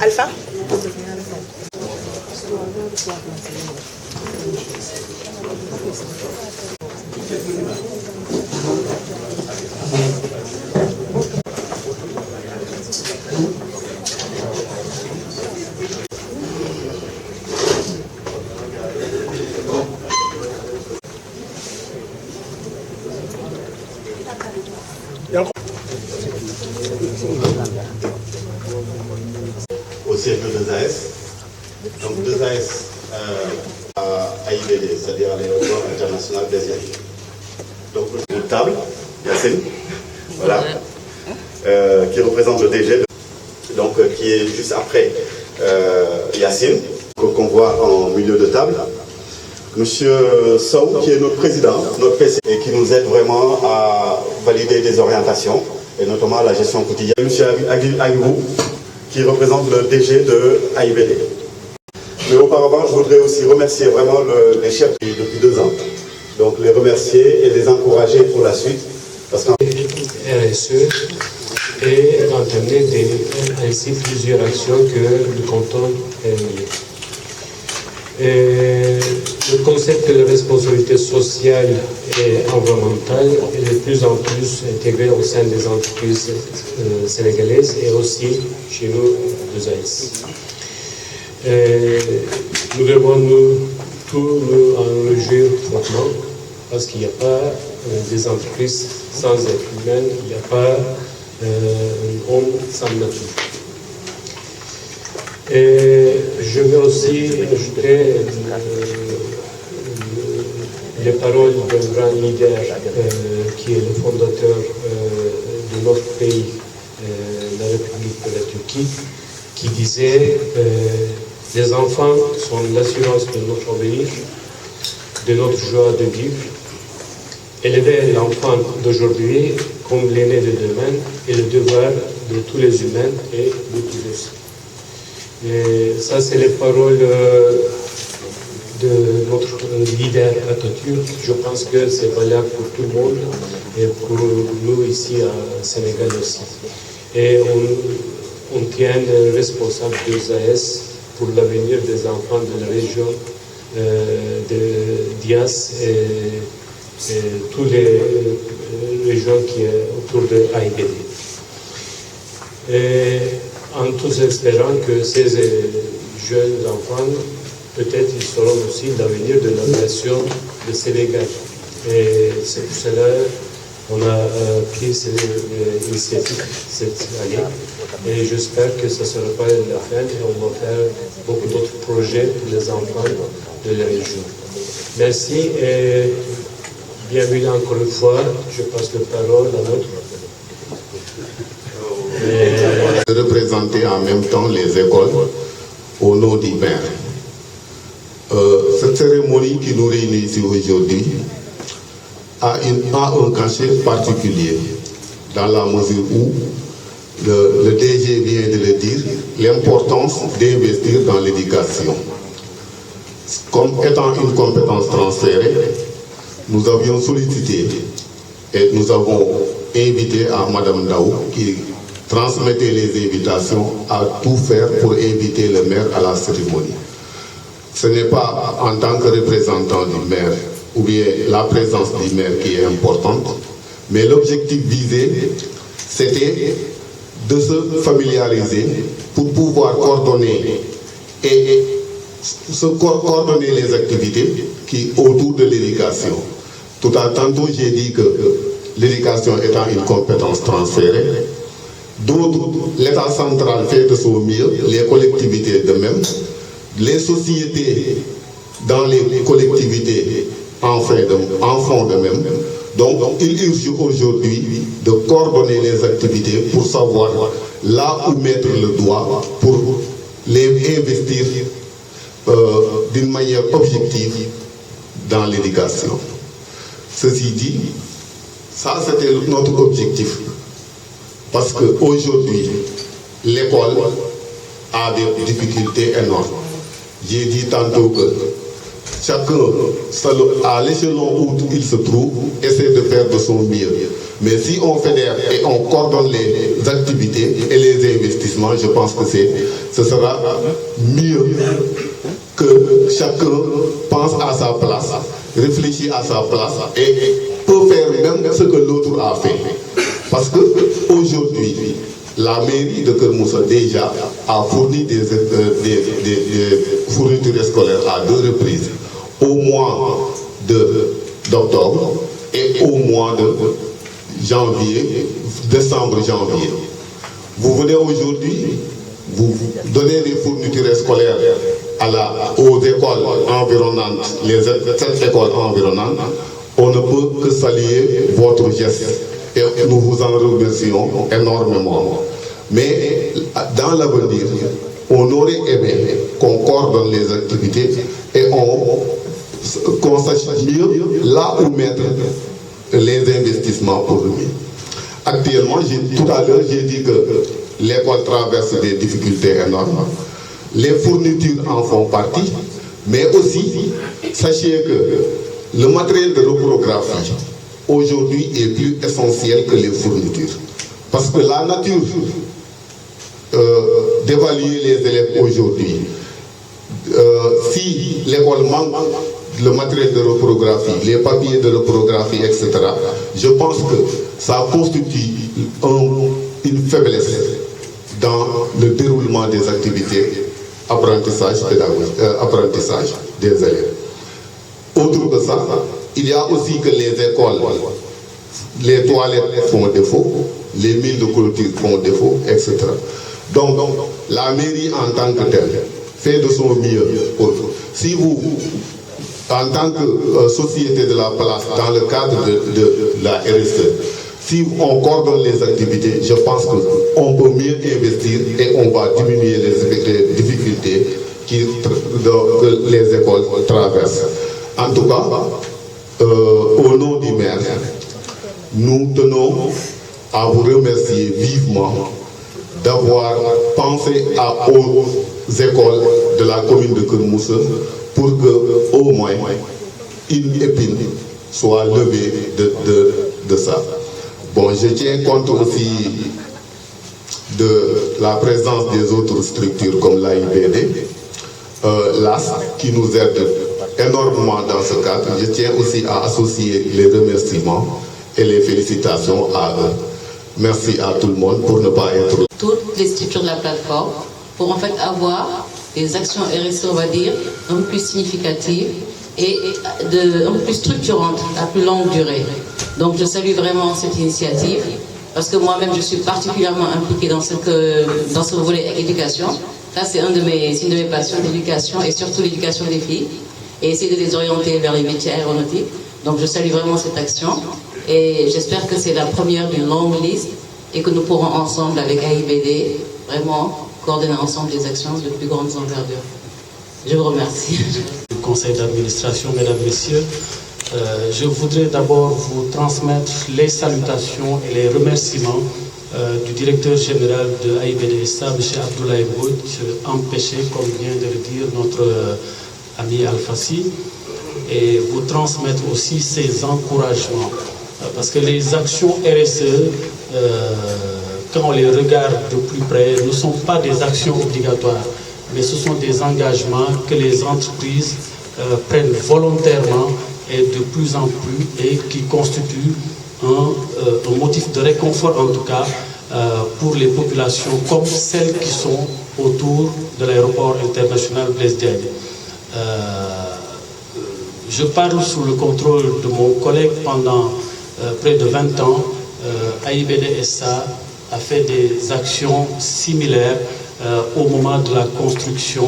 Alpha. Au siège de 2AS. Donc 2AS à AIBD, c'est-à-dire à l'aéroport international d'Asie. Donc une table, Yacine, voilà, qui représente le DG, donc qui est juste après Yacine, qu'on voit en milieu de table. Monsieur Sow, qui est notre président, notre PC, et qui nous aide vraiment à valider des orientations, et notamment la gestion quotidienne. Monsieur Aguibou, qui représente le DG de AIBD. Mais auparavant, je voudrais aussi remercier vraiment les chefs depuis 2 ans. Donc les remercier et les encourager pour la suite. Parce qu'en RSE et entamer ainsi plusieurs actions que nous comptons mener. Le concept de responsabilité sociale et environnementale est de plus en plus intégré au sein des entreprises sénégalaises et aussi chez nous, 2AS. Nous devons nous en réjouir fortement parce qu'il n'y a pas des entreprises sans être humaines, il n'y a pas un homme sans nature. Et je vais aussi ajouter les paroles d'un grand leader qui est le fondateur de notre pays, la République de la Turquie, qui disait les enfants sont l'assurance de notre avenir, de notre joie de vivre. Élever l'enfant d'aujourd'hui comme l'aîné de demain est le devoir de tous les humains et de tous. Et ça, c'est les paroles de notre leader Atatürk. Je pense que c'est valable pour tout le monde et pour nous ici à Sénégal aussi. Et on tient responsable de ZAS pour l'avenir des enfants de la région de Dias et toutes les régions qui sont autour de AIBD. Et en tous espérant que ces jeunes enfants, peut-être ils seront aussi l'avenir de la nation de Sénégal. Et c'est pour cela qu'on a pris cette initiative cette année. Et j'espère que ce ne sera pas la fin et on va faire beaucoup d'autres projets pour les enfants de la région. Merci et bienvenue encore une fois. Je passe la parole à notre. Représenter en même temps les écoles au nom du maire. Cette cérémonie qui nous réunit ici aujourd'hui a un cachet particulier dans la mesure où le DG vient de le dire, l'importance d'investir dans l'éducation. Comme étant une compétence transférée, nous avions sollicité et nous avons invité à Madame Daou qui transmettait les invitations à tout faire pour inviter le maire à la cérémonie. Ce n'est pas en tant que représentant du maire ou bien la présence du maire qui est importante, mais l'objectif visé, c'était de se familiariser pour pouvoir coordonner coordonner les activités qui autour de l'éducation. Tout à tantôt, j'ai dit que l'éducation étant une compétence transférée, d'autres, l'État central fait de son mieux, les collectivités de même, les sociétés dans les collectivités en font de même. Donc, il urge aujourd'hui de coordonner les activités pour savoir là où mettre le doigt pour les investir d'une manière objective dans l'éducation. Ceci dit, ça c'était notre objectif. Parce qu'aujourd'hui, l'école a des difficultés énormes. J'ai dit tantôt que chacun, à l'échelon où il se trouve, essaie de faire de son mieux. Mais si on fédère et on coordonne les activités et les investissements, je pense que ce sera mieux que chacun pense à sa place, réfléchit à sa place et peut faire même ce que l'autre a fait. Parce qu'aujourd'hui, la mairie de Keur Moussa déjà a fourni des fournitures scolaires à 2 reprises, au mois d'octobre et au mois de décembre-janvier. Vous venez aujourd'hui, vous donnez des fournitures scolaires aux écoles environnantes, les 7 écoles environnantes. On ne peut que saluer votre geste et nous vous en remercions énormément. Mais dans l'avenir, on aurait aimé qu'on coordonne les activités et qu'on sache mieux là où mettre les investissements pour le mieux. Actuellement, tout à l'heure, j'ai dit que l'école traverse des difficultés énormes. Les fournitures en font partie, mais aussi, sachez que le matériel de reprographie aujourd'hui est plus essentiel que les fournitures. Parce que la nature d'évaluer les élèves aujourd'hui, si l'école manque le matériel de reprographie, les papiers de reprographie, etc., je pense que ça constitue une faiblesse dans le déroulement des activités apprentissage des élèves. Autre que ça, il y a aussi que les écoles, les toilettes font défaut, les milles de clôture font défaut, etc. Donc, la mairie en tant que telle fait de son mieux. Si vous, en tant que société de la place, dans le cadre de la RSE, si on coordonne les activités, je pense qu'on peut mieux investir et on va diminuer les difficultés que les écoles traversent. En tout cas, au nom du maire, nous tenons à vous remercier vivement d'avoir pensé aux écoles de la commune de Keur Moussa pour que au moins une épine soit levée de ça. Bon, je tiens compte aussi de la présence des autres structures comme l'AIBD, l'AS, qui nous aide énormément dans ce cadre. Je tiens aussi à associer les remerciements et les félicitations à eux. Merci à tout le monde pour ne pas être... Toutes les structures de la plateforme pour en fait avoir des actions RSE, on va dire, un peu plus significatives et un peu plus structurantes à plus longue durée. Donc je salue vraiment cette initiative parce que moi-même je suis particulièrement impliquée dans ce volet éducation. Ça c'est une de mes passions, l'éducation et surtout l'éducation des filles et essayer de les orienter vers les métiers aéronautiques. Donc je salue vraiment cette action et j'espère que c'est la première d'une longue liste et que nous pourrons ensemble avec AIBD vraiment coordonner ensemble des actions de plus grande envergure. Je vous remercie. Le conseil d'administration, mesdames, messieurs, je voudrais d'abord vous transmettre les salutations et les remerciements du directeur général de AIBD SA, M. Abdoulaye Mbodj, empêché, comme vient de le dire notre ami Al-Fassi, et vous transmettre aussi ses encouragements. Parce que les actions RSE, quand on les regarde de plus près, ne sont pas des actions obligatoires, mais ce sont des engagements que les entreprises prennent volontairement et de plus en plus et qui constituent un motif de réconfort en tout cas pour les populations comme celles qui sont autour de l'aéroport international Blaise Diagne. Je parle sous le contrôle de mon collègue pendant près de 20 ans. AIBD SA a fait des actions similaires au moment de la construction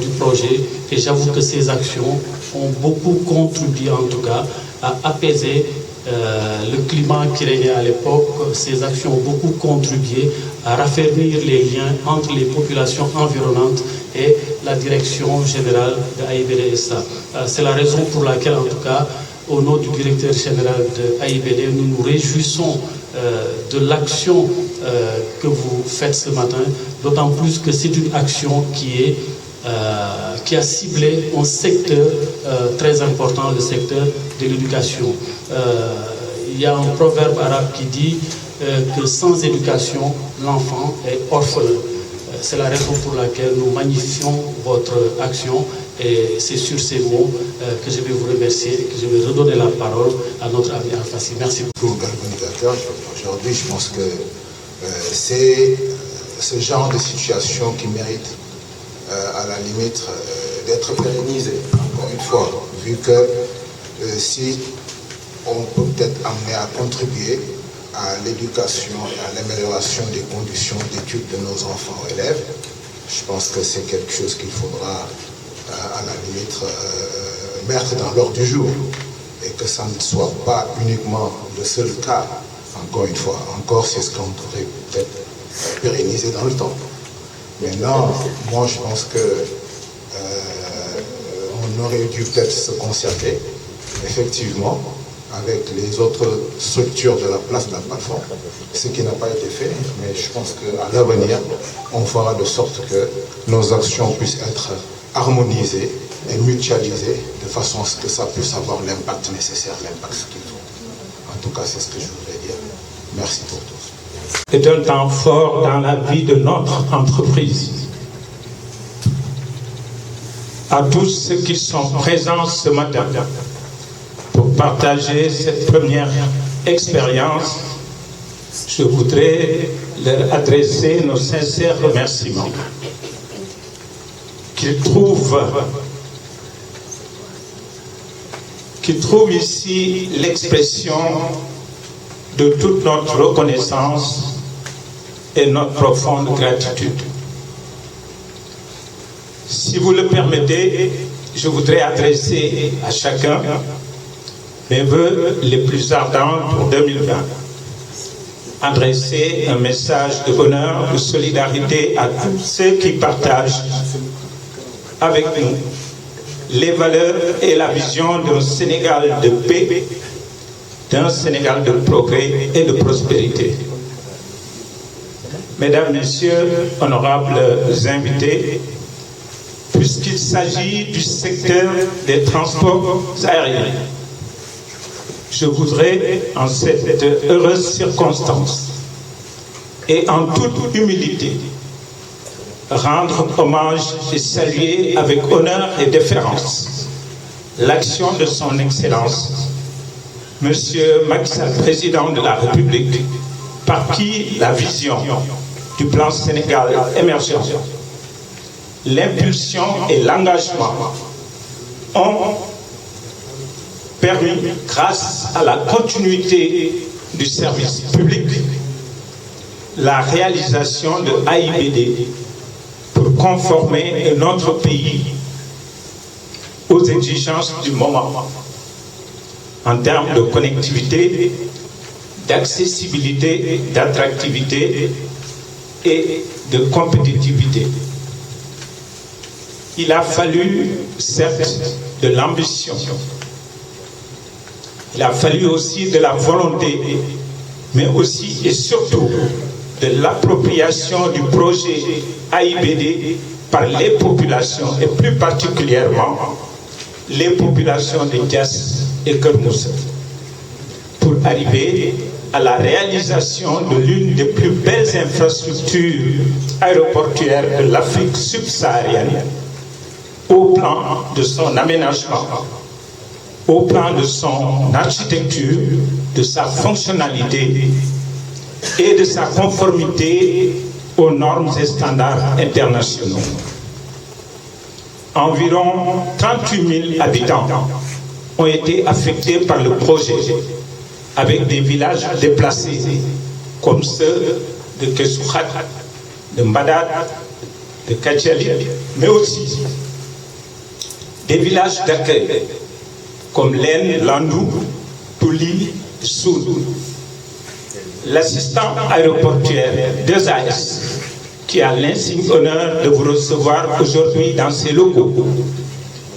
du projet et j'avoue que ces actions ont beaucoup contribué en tout cas à apaiser le climat qui régnait à l'époque. Ces actions ont beaucoup contribué à raffermir les liens entre les populations environnantes et la direction générale de AIBD SA. C'est la raison pour laquelle en tout cas au nom du directeur général de AIBD, nous nous réjouissons de l'action que vous faites ce matin, d'autant plus que c'est une action qui est qui a ciblé un secteur très important, le secteur de l'éducation. Il y a un proverbe arabe qui dit que sans éducation, l'enfant est orphelin. C'est la raison pour laquelle nous magnifions votre action et c'est sur ces mots que je vais vous remercier et que je vais redonner la parole à notre ami Al-Fassi. Merci beaucoup. Organisateur, aujourd'hui, je pense que c'est ce genre de situation qui mérite à la limite d'être pérennisé, encore une fois, vu que si on peut peut-être amener à contribuer à l'éducation et à l'amélioration des conditions d'études de nos enfants ou élèves, je pense que c'est quelque chose qu'il faudra à la limite mettre dans l'ordre du jour et que ça ne soit pas uniquement le seul cas, encore une fois, encore c'est ce qu'on devrait peut-être pérenniser dans le temps. Maintenant, moi je pense que on aurait dû peut-être se concerter, effectivement, avec les autres structures de la place de la plateforme, ce qui n'a pas été fait, mais je pense qu'à l'avenir, on fera de sorte que nos actions puissent être harmonisées et mutualisées de façon à ce que ça puisse avoir l'impact nécessaire, l'impact qu'il faut. En tout cas, c'est ce que je voudrais dire. Merci pour tout. C'est un temps fort dans la vie de notre entreprise. À tous ceux qui sont présents ce matin pour partager cette première expérience, je voudrais leur adresser nos sincères remerciements. Qu'ils trouvent ici l'expression de toute notre reconnaissance et notre profonde gratitude. Si vous le permettez, je voudrais adresser à chacun mes vœux les plus ardents pour 2020. Adresser un message de bonheur, de solidarité à tous ceux qui partagent avec nous les valeurs et la vision d'un Sénégal de paix, d'un Sénégal de progrès et de prospérité. Mesdames, Messieurs, honorables invités, puisqu'il s'agit du secteur des transports aériens, je voudrais, en cette heureuse circonstance et en toute humilité, rendre hommage et saluer avec honneur et déférence l'action de son Excellence, Monsieur Macky Sall, Président de la République, par qui la vision du plan Sénégal émergent, l'impulsion et l'engagement ont permis, grâce à la continuité du service public, la réalisation de AIBD pour conformer notre pays aux exigences du moment en termes de connectivité, d'accessibilité, d'attractivité et de compétitivité. Il a fallu, certes, de l'ambition. Il a fallu aussi de la volonté, mais aussi et surtout de l'appropriation du projet AIBD par les populations et plus particulièrement les populations de Diass et Keur Moussa pour arriver à la réalisation de l'une des plus belles infrastructures aéroportuaires de l'Afrique subsaharienne au plan de son aménagement, au plan de son architecture, de sa fonctionnalité et de sa conformité aux normes et standards internationaux. Environ 38 000 habitants ont été affectés par le projet, avec des villages déplacés, comme ceux de Kessoukhat, de Mbadad, de Kachali, mais aussi des villages d'accueil, comme Len, Landou, Touli, Soud. L'assistant aéroportuaire 2AS, qui a l'insigne honneur de vous recevoir aujourd'hui dans ses locaux,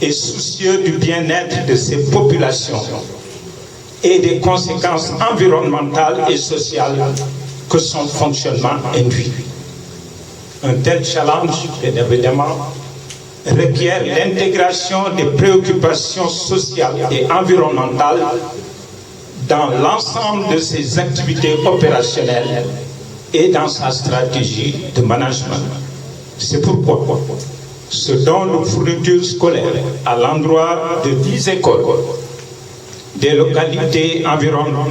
est soucieux du bien-être de ses populations et des conséquences environnementales et sociales que son fonctionnement induit. Un tel challenge, bien évidemment, requiert l'intégration des préoccupations sociales et environnementales dans l'ensemble de ses activités opérationnelles et dans sa stratégie de management. C'est pourquoi ce don de fournitures scolaires à l'endroit de 10 écoles des localités environnantes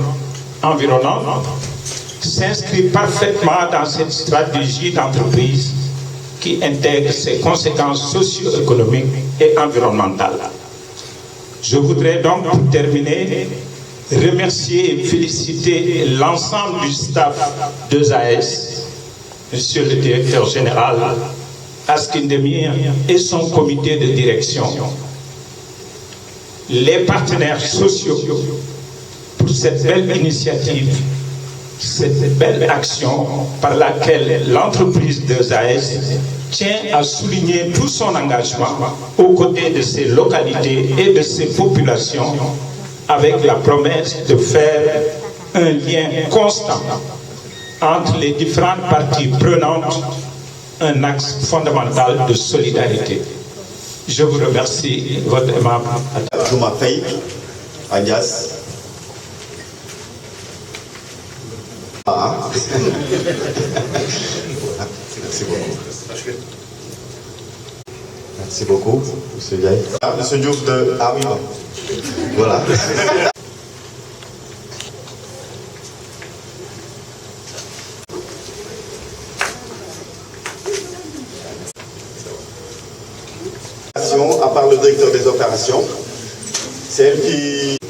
s'inscrit parfaitement dans cette stratégie d'entreprise qui intègre ses conséquences socio-économiques et environnementales. Je voudrais donc, pour terminer, remercier et féliciter l'ensemble du staff d'ESAS, Monsieur le directeur général Askin Demir et son comité de direction, les partenaires sociaux pour cette belle initiative, cette belle action par laquelle l'entreprise d'ESAS tient à souligner tout son engagement aux côtés de ses localités et de ses populations, avec la promesse de faire un lien constant entre les différentes parties prenantes, un axe fondamental de solidarité. Je vous remercie, votre aimable attention. Je m'appelle Agnès. Merci beaucoup. Merci beaucoup, monsieur Gaï. Monsieur Diouf de... Ah oui, bon. Voilà. À part le directeur des opérations, c'est elle qui...